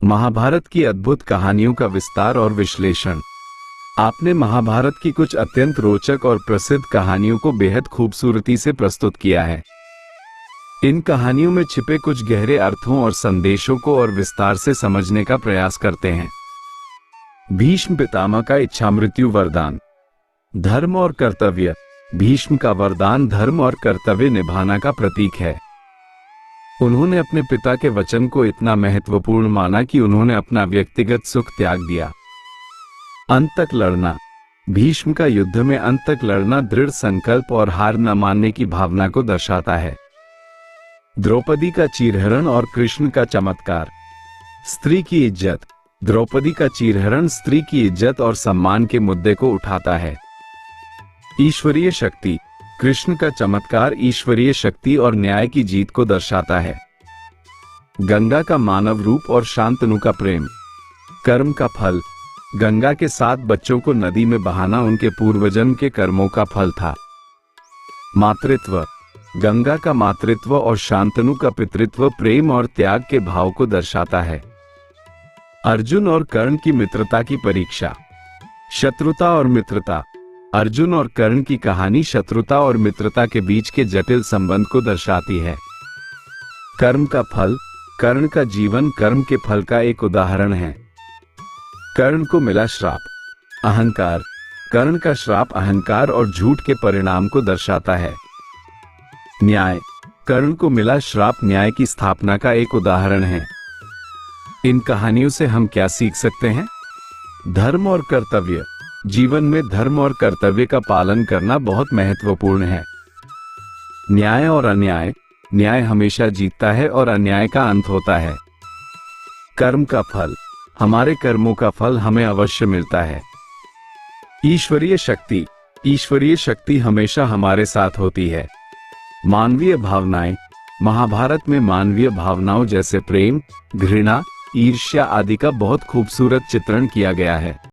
महाभारत की अद्भुत कहानियों का विस्तार और विश्लेषण। आपने महाभारत की कुछ अत्यंत रोचक और प्रसिद्ध कहानियों को बेहद खूबसूरती से प्रस्तुत किया है। इन कहानियों में छिपे कुछ गहरे अर्थों और संदेशों को और विस्तार से समझने का प्रयास करते हैं। भीष्म पितामह का इच्छामृत्यु वरदान। धर्म और कर्तव्य। भीष्म का वरदान धर्म और कर्तव्य निभाना का प्रतीक है। उन्होंने अपने पिता के वचन को इतना महत्वपूर्ण माना कि उन्होंने अपना व्यक्तिगत सुख त्याग दिया। अंत तक लड़ना। भीष्म का युद्ध में अंत तक लड़ना दृढ़ संकल्प और हार न मानने की भावना को दर्शाता है। द्रौपदी का चीरहरण और कृष्ण का चमत्कार। स्त्री की इज्जत। द्रौपदी का चीरहरण स्त्री की इज्जत और सम्मान के मुद्दे को उठाता है। ईश्वरीय शक्ति। कृष्ण का चमत्कार ईश्वरीय शक्ति और न्याय की जीत को दर्शाता है। गंगा का मानव रूप और शांतनु का प्रेम। कर्म का फल। गंगा के 7 बच्चों को नदी में बहाना उनके पूर्वजन्म के कर्मों का फल था। मातृत्व। गंगा का मातृत्व और शांतनु का पितृत्व प्रेम और त्याग के भाव को दर्शाता है। अर्जुन और कर्ण की मित्रता की परीक्षा। शत्रुता और मित्रता। अर्जुन और कर्ण की कहानी शत्रुता और मित्रता के बीच के जटिल संबंध को दर्शाती है। कर्म का फल। कर्ण का जीवन कर्म के फल का एक उदाहरण है। कर्ण को मिला श्राप। अहंकार। कर्ण का श्राप अहंकार और झूठ के परिणाम को दर्शाता है। न्याय। कर्ण को मिला श्राप न्याय की स्थापना का एक उदाहरण है। इन कहानियों से हम क्या सीख सकते हैं? धर्म और कर्तव्य। जीवन में धर्म और कर्तव्य का पालन करना बहुत महत्वपूर्ण है। न्याय और अन्याय। न्याय हमेशा जीतता है और अन्याय का अंत होता है। कर्म का फल। हमारे कर्मों का फल हमें अवश्य मिलता है। ईश्वरीय शक्ति। ईश्वरीय शक्ति हमेशा हमारे साथ होती है। मानवीय भावनाएं। महाभारत में मानवीय भावनाओं जैसे प्रेम, घृणा, ईर्ष्या आदि का बहुत खूबसूरत चित्रण किया गया है।